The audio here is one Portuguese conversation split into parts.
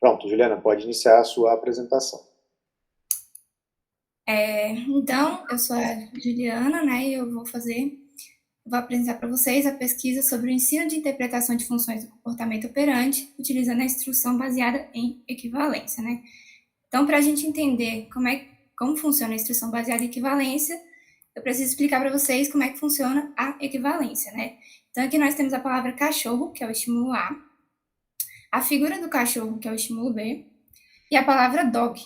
Pronto, Juliana, pode iniciar a sua apresentação. Então, eu sou a Juliana, né, e vou apresentar para vocês a pesquisa sobre o ensino de interpretação de funções do comportamento operante, utilizando a instrução baseada em equivalência, né. Então, para a gente entender como funciona a instrução baseada em equivalência, eu preciso explicar para vocês como é que funciona a equivalência, né. Então, aqui nós temos a palavra cachorro, que é o estímulo a figura do cachorro, que é o estímulo B, e a palavra dog,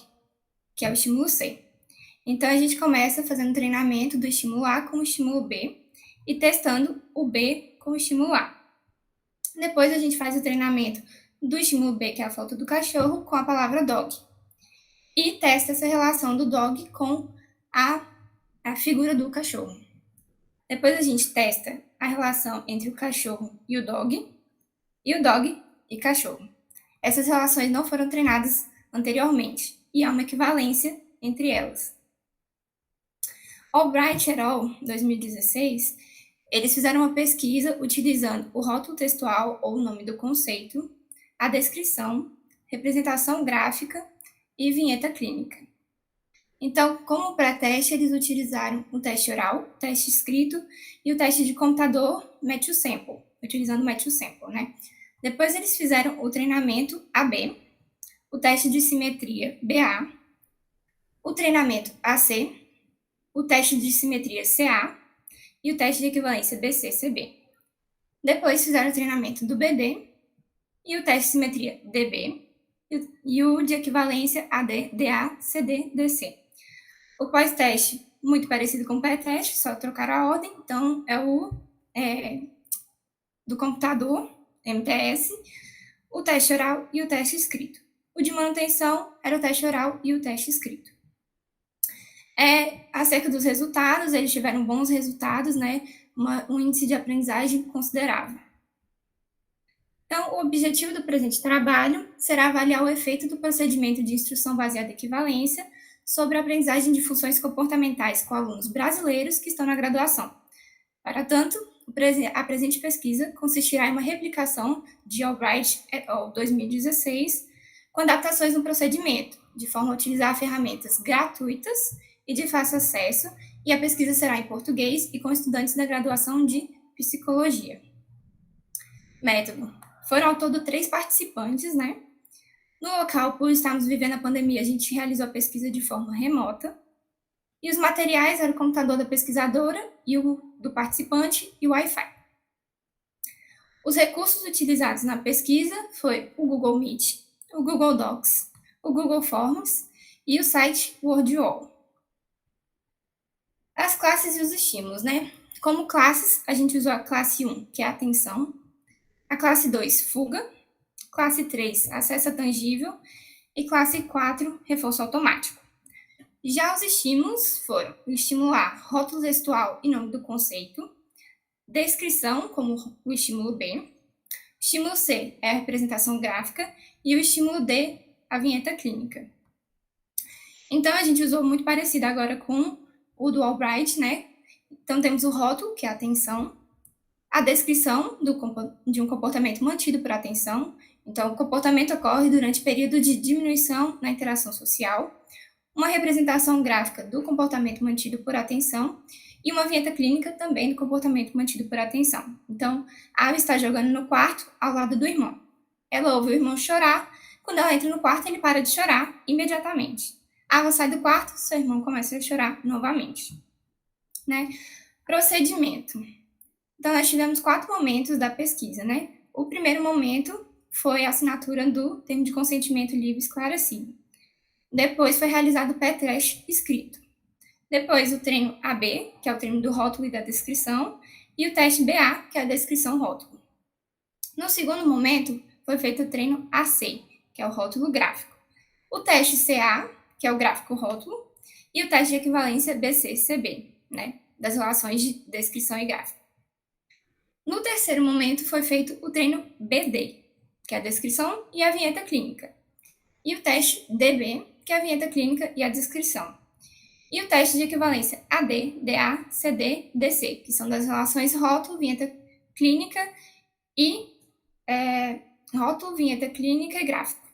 que é o estímulo C. Então, a gente começa fazendo treinamento do estímulo A com o estímulo B e testando o B com o estímulo A. Depois, a gente faz o treinamento do estímulo B, que é a foto do cachorro, com a palavra dog. E testa essa relação do dog com a figura do cachorro. Depois, a gente testa a relação entre o cachorro e o dog e cachorro. Essas relações não foram treinadas anteriormente e há uma equivalência entre elas. Albright et al., 2016, eles fizeram uma pesquisa utilizando o rótulo textual ou o nome do conceito, a descrição, representação gráfica e vinheta clínica. Então, como pré-teste, eles utilizaram o teste oral, o teste escrito e o teste de computador Matthew Sample, utilizando o Matthew Sample, né? Depois eles fizeram o treinamento AB, o teste de simetria BA, o treinamento AC, o teste de simetria CA e o teste de equivalência BC-CB. Depois fizeram o treinamento do BD e o teste de simetria DB e o de equivalência AD, DA, CD, DC. O pós-teste, muito parecido com o pré-teste, só trocaram a ordem, então é o do computador, MTS, o teste oral e o teste escrito. O de manutenção era o teste oral e o teste escrito. Acerca dos resultados, eles tiveram bons resultados, né? Um índice de aprendizagem considerável. Então, o objetivo do presente trabalho será avaliar o efeito do procedimento de instrução baseada em equivalência sobre a aprendizagem de funções comportamentais com alunos brasileiros que estão na graduação. Para tanto, a presente pesquisa consistirá em uma replicação de Albright et al. 2016, com adaptações no procedimento, de forma a utilizar ferramentas gratuitas e de fácil acesso, e a pesquisa será em português e com estudantes da graduação de psicologia. Método. Foram ao todo 3 participantes, né? No local, por estarmos vivendo a pandemia, a gente realizou a pesquisa de forma remota. E os materiais eram o computador da pesquisadora e o do participante e o Wi-Fi. Os recursos utilizados na pesquisa foi o Google Meet, o Google Docs, o Google Forms e o site WordWall. As classes e os estímulos, né? Como classes, a gente usou a classe 1, que é a atenção, a classe 2, fuga, classe 3, acesso a tangível e classe 4, reforço automático. Já os estímulos foram o estímulo A, rótulo textual e nome do conceito, descrição, como o estímulo B, o estímulo C é a representação gráfica e o estímulo D, a vinheta clínica. Então, a gente usou muito parecido agora com o do Albright, né? Então, temos o rótulo, que é a atenção, a descrição de um comportamento mantido por atenção. Então, o comportamento ocorre durante período de diminuição na interação social, uma representação gráfica do comportamento mantido por atenção e uma vinheta clínica também do comportamento mantido por atenção. Então, a Ava está jogando no quarto ao lado do irmão. Ela ouve o irmão chorar. Quando ela entra no quarto, ele para de chorar imediatamente. A Ava sai do quarto, seu irmão começa a chorar novamente. Né? Procedimento. Então, nós tivemos 4 momentos da pesquisa, né? O primeiro momento foi a assinatura do termo de consentimento livre esclarecido. Depois foi realizado o pré-teste escrito. Depois o treino AB, que é o treino do rótulo e da descrição, e o teste BA, que é a descrição rótulo. No segundo momento, foi feito o treino AC, que é o rótulo gráfico. O teste CA, que é o gráfico rótulo, e o teste de equivalência BC-CB, né, das relações de descrição e gráfico. No terceiro momento, foi feito o treino BD, que é a descrição e a vinheta clínica. E o teste DB, que é a vinheta clínica e a descrição. E o teste de equivalência AD, DA, CD, DC, que são das relações rótulo, vinheta clínica e rótulo, vinheta clínica e gráfico.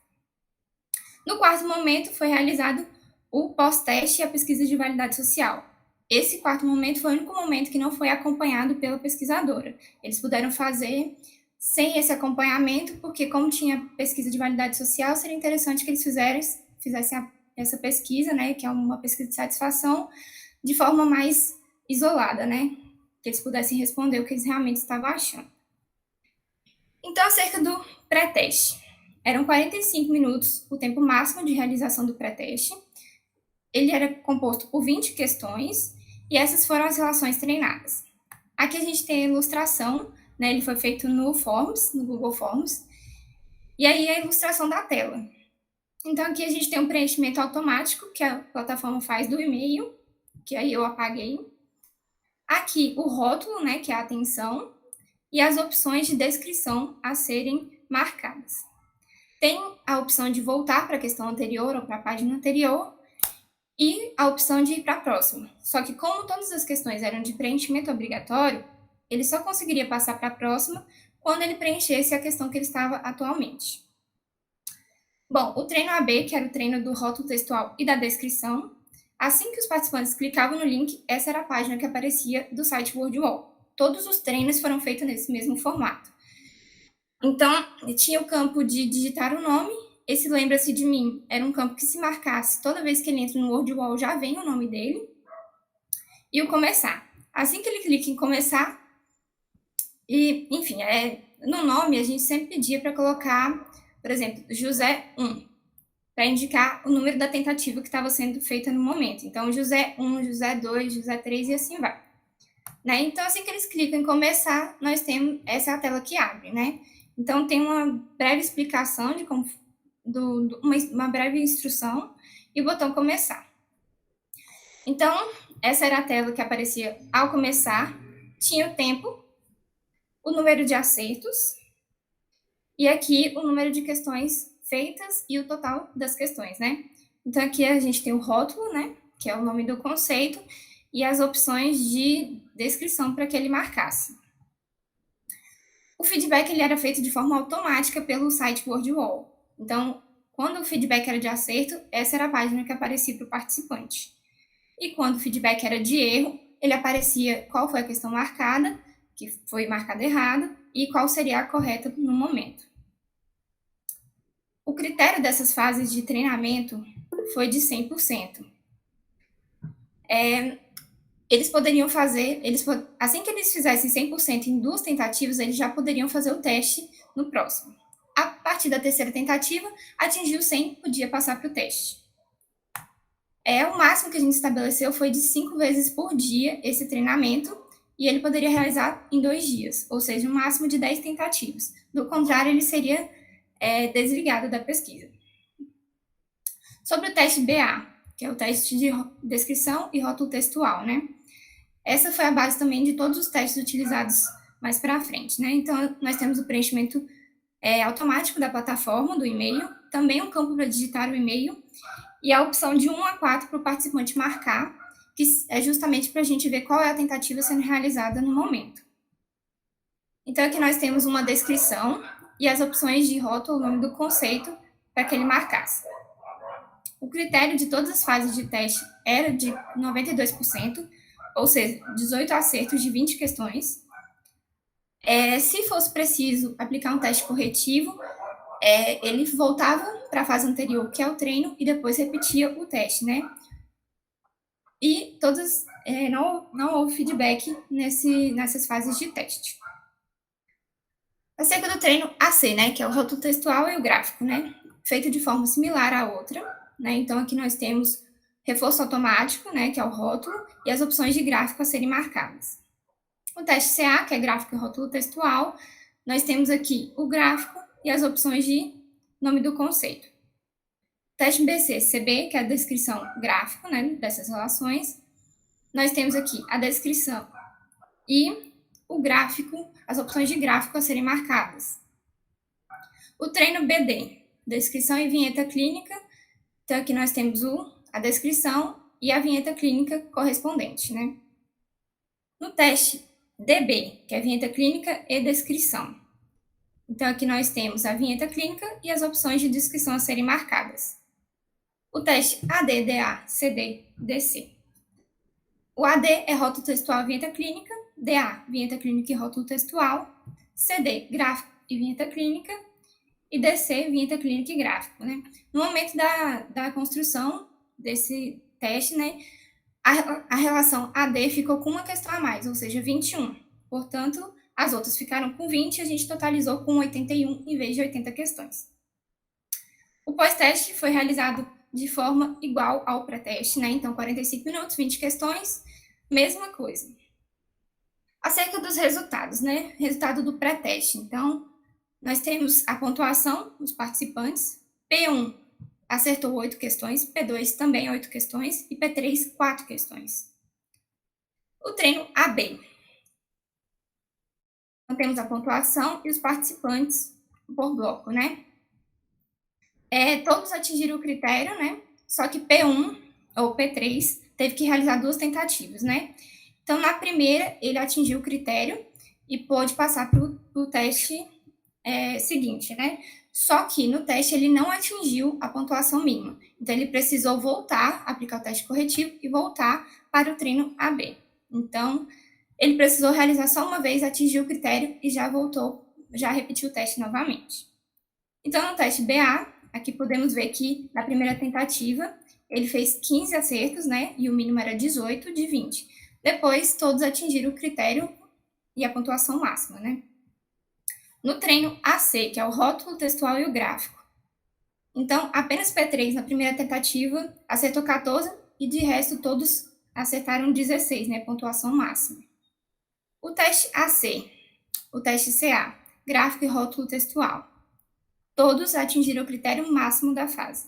No quarto momento, foi realizado o pós-teste e a pesquisa de validade social. Esse quarto momento foi o único momento que não foi acompanhado pela pesquisadora. Eles puderam fazer sem esse acompanhamento, porque como tinha pesquisa de validade social, seria interessante que eles fizessem essa pesquisa, né, que é uma pesquisa de satisfação, de forma mais isolada, né, que eles pudessem responder o que eles realmente estavam achando. Então, acerca do pré-teste. Eram 45 minutos o tempo máximo de realização do pré-teste. Ele era composto por 20 questões e essas foram as relações treinadas. Aqui a gente tem a ilustração, né? Ele foi feito no Forms, no Google Forms, e aí a ilustração da tela. Então aqui a gente tem um preenchimento automático que a plataforma faz do e-mail, que aí eu apaguei. Aqui o rótulo, né, que é a atenção, e as opções de descrição a serem marcadas. Tem a opção de voltar para a questão anterior ou para a página anterior e a opção de ir para a próxima. Só que como todas as questões eram de preenchimento obrigatório, ele só conseguiria passar para a próxima quando ele preenchesse a questão que ele estava atualmente. Bom, o treino AB, que era o treino do rótulo textual e da descrição, assim que os participantes clicavam no link, essa era a página que aparecia do site WordWall. Todos os treinos foram feitos nesse mesmo formato. Então, tinha o campo de digitar o nome. Esse lembra-se de mim, era um campo que se marcasse toda vez que ele entra no WordWall já vem o nome dele. E o começar. Assim que ele clica em começar, e, enfim, no nome a gente sempre pedia para colocar, por exemplo, José 1, para indicar o número da tentativa que estava sendo feita no momento. Então, José 1, José 2, José 3 e assim vai. Né? Então, assim que eles clicam em começar, nós temos essa é a tela que abre, né? Então, tem uma breve explicação de como, uma breve instrução e o botão começar. Então, essa era a tela que aparecia ao começar, tinha o tempo, o número de acertos e aqui o número de questões feitas e o total das questões, né? Então, aqui a gente tem o rótulo, né? Que é o nome do conceito e as opções de descrição para que ele marcasse. O feedback ele era feito de forma automática pelo site WordWall. Então, quando o feedback era de acerto, essa era a página que aparecia para o participante. E quando o feedback era de erro, ele aparecia qual foi a questão marcada, que foi marcada errada, e qual seria a correta no momento. O critério dessas fases de treinamento foi de 100%. Eles poderiam fazer, assim que eles fizessem 100% em 2 tentativas, eles já poderiam fazer o teste no próximo. A partir da terceira tentativa, atingiu 100, podia passar para o teste. O máximo que a gente estabeleceu foi de 5 vezes por dia esse treinamento, e ele poderia realizar em 2 dias, ou seja, um máximo de 10 tentativas. Do contrário, ele seria desligado da pesquisa. Sobre o teste BA, que é o teste de descrição e rótulo textual, né? Essa foi a base também de todos os testes utilizados mais para frente, né? Então, nós temos o preenchimento automático da plataforma, do e-mail, também um campo para digitar o e-mail, e a opção de 1 a 4 para o participante marcar, que é justamente para a gente ver qual é a tentativa sendo realizada no momento. Então, aqui nós temos uma descrição e as opções de rótulo, o nome do conceito, para que ele marcasse. O critério de todas as fases de teste era de 92%, ou seja, 18 acertos de 20 questões. Se fosse preciso aplicar um teste corretivo, ele voltava para a fase anterior, que é o treino, e depois repetia o teste, né? E não houve feedback nessas fases de teste. Acerca do treino AC, né, que é o rótulo textual e o gráfico, né, feito de forma similar à outra, né, então aqui nós temos reforço automático, né, que é o rótulo, e as opções de gráfico a serem marcadas. O teste CA, que é gráfico e rótulo textual, nós temos aqui o gráfico e as opções de nome do conceito. Teste BC-CB, que é a descrição gráfica, né, dessas relações. Nós temos aqui a descrição e o gráfico, as opções de gráfico a serem marcadas. O treino BD, descrição e vinheta clínica. Então, aqui nós temos a descrição e a vinheta clínica correspondente, né? No teste DB, que é vinheta clínica e descrição. Então, aqui nós temos a vinheta clínica e as opções de descrição a serem marcadas. O teste AD, DA, CD, DC. O AD é rótulo textual e vinheta clínica, DA, vinheta clínica e rótulo textual, CD, gráfico e vinheta clínica, e DC, vinheta clínica e gráfico, né? No momento da construção desse teste, né, a relação AD ficou com uma questão a mais, ou seja, 21. Portanto, as outras ficaram com 20 e a gente totalizou com 81 em vez de 80 questões. O pós-teste foi realizado de forma igual ao pré-teste, né? Então, 45 minutos, 20 questões, mesma coisa. Acerca dos resultados, né? Resultado do pré-teste. Então, nós temos a pontuação dos participantes. P1 acertou 8 questões, P2 também 8 questões e P3 4 questões. O treino AB. Então, temos a pontuação e os participantes por bloco, né? Todos atingiram o critério, né? Só que P1 ou P3 teve que realizar 2 tentativas, né? Então, na primeira, ele atingiu o critério e pôde passar para o teste seguinte, né? Só que no teste ele não atingiu a pontuação mínima. Então, ele precisou voltar, aplicar o teste corretivo e voltar para o treino AB. Então, ele precisou realizar só uma vez, atingiu o critério e já voltou, já repetiu o teste novamente. Então, no teste BA, aqui podemos ver que na primeira tentativa ele fez 15 acertos, né? E o mínimo era 18 de 20. Depois, todos atingiram o critério e a pontuação máxima, né? No treino AC, que é o rótulo textual e o gráfico. Então, apenas P3 na primeira tentativa acertou 14 e de resto todos acertaram 16, né? Pontuação máxima. O teste AC, o teste CA, gráfico e rótulo textual. Todos atingiram o critério máximo da fase.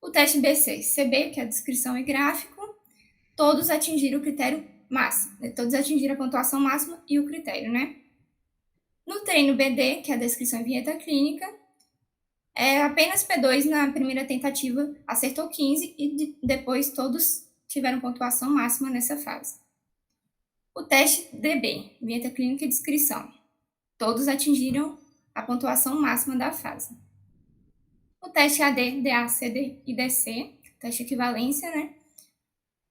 O teste BC, CB, que é a descrição e gráfico, todos atingiram o critério máximo, todos atingiram a pontuação máxima e o critério, né? No treino BD, que é a descrição e vinheta clínica, apenas P2 na primeira tentativa acertou 15 e depois todos tiveram pontuação máxima nessa fase. O teste DB, vinheta clínica e descrição, todos atingiram a pontuação máxima da fase. O teste AD, DA, CD e DC, teste equivalência, né?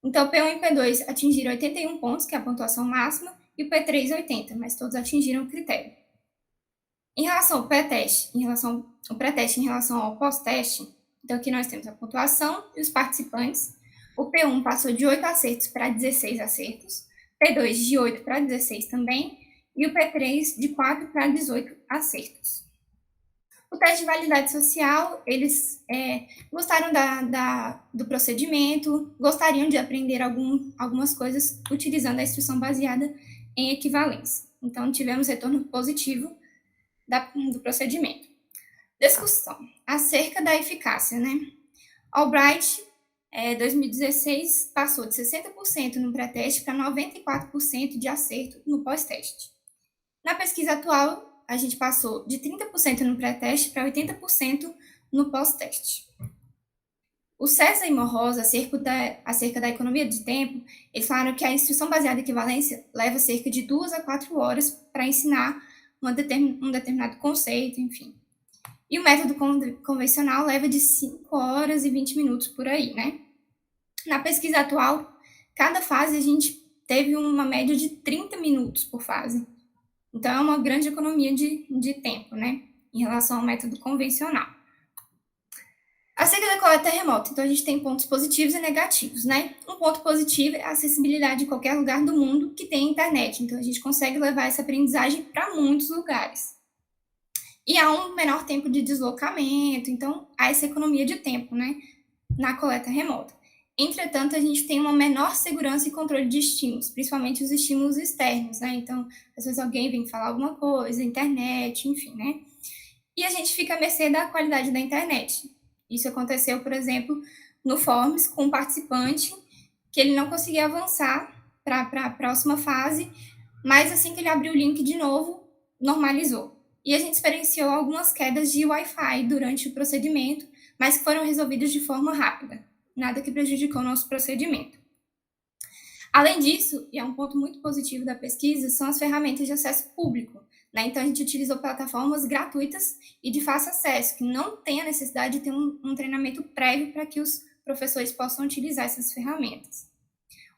Então, P1 e P2 atingiram 81 pontos, que é a pontuação máxima, e o P3 80, mas todos atingiram o critério. Em relação ao pré-teste, em relação ao pós-teste, então aqui nós temos a pontuação e os participantes. O P1 passou de 8 acertos para 16 acertos, P2 de 8 para 16 também, e o P3 de 4 para 18 acertos. O teste de validade social, eles gostaram do procedimento, gostariam de aprender algumas coisas utilizando a instrução baseada em equivalência. Então, tivemos retorno positivo do procedimento. Discussão acerca da eficácia, né? Albright, 2016, passou de 60% no pré-teste para 94% de acerto no pós-teste. Na pesquisa atual, a gente passou de 30% no pré-teste para 80% no pós-teste. O César e Morrosa, acerca da economia de tempo, eles falaram que a instrução baseada em equivalência leva cerca de 2 a 4 horas para ensinar um determinado conceito, enfim. E o método convencional leva de 5 horas e 20 minutos por aí, né? Na pesquisa atual, cada fase a gente teve uma média de 30 minutos por fase. Então, é uma grande economia de tempo, né? Em relação ao método convencional. Acerca da coleta remota, então a gente tem pontos positivos e negativos, né? Um ponto positivo é a acessibilidade em qualquer lugar do mundo que tem internet. Então, a gente consegue levar essa aprendizagem para muitos lugares. E há um menor tempo de deslocamento, então há essa economia de tempo, né? Na coleta remota. Entretanto, a gente tem uma menor segurança e controle de estímulos, principalmente os estímulos externos, né? Então, às vezes alguém vem falar alguma coisa, internet, enfim, né? E a gente fica à mercê da qualidade da internet. Isso aconteceu, por exemplo, no Forms, com um participante que ele não conseguia avançar para a próxima fase, mas assim que ele abriu o link de novo, normalizou. E a gente experienciou algumas quedas de Wi-Fi durante o procedimento, mas que foram resolvidas de forma rápida. Nada que prejudicou o nosso procedimento. Além disso, e é um ponto muito positivo da pesquisa, são as ferramentas de acesso público, né? Então, a gente utilizou plataformas gratuitas e de fácil acesso, que não tem a necessidade de ter um treinamento prévio para que os professores possam utilizar essas ferramentas.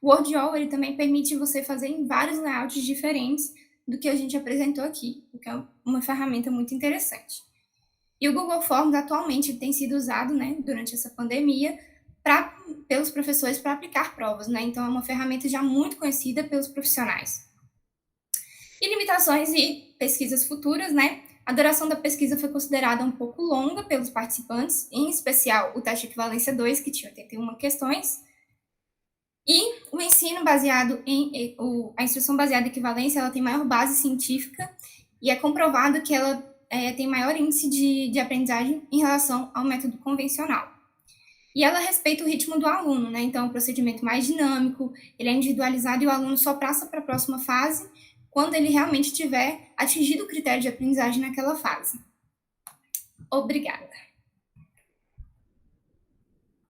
O WordWall ele também permite você fazer em vários layouts diferentes do que a gente apresentou aqui, o que é uma ferramenta muito interessante. E o Google Forms atualmente tem sido usado, né, durante essa pandemia, pelos professores para aplicar provas, né? Então é uma ferramenta já muito conhecida pelos profissionais. E limitações e pesquisas futuras, né? A duração da pesquisa foi considerada um pouco longa pelos participantes, em especial o teste de equivalência 2, que tinha 81 questões. E o ensino baseado a instrução baseada em equivalência, ela tem maior base científica e é comprovado que ela tem maior índice de aprendizagem em relação ao método convencional. E ela respeita o ritmo do aluno, né? Então, é um procedimento mais dinâmico, ele é individualizado e o aluno só passa para a próxima fase quando ele realmente tiver atingido o critério de aprendizagem naquela fase. Obrigada.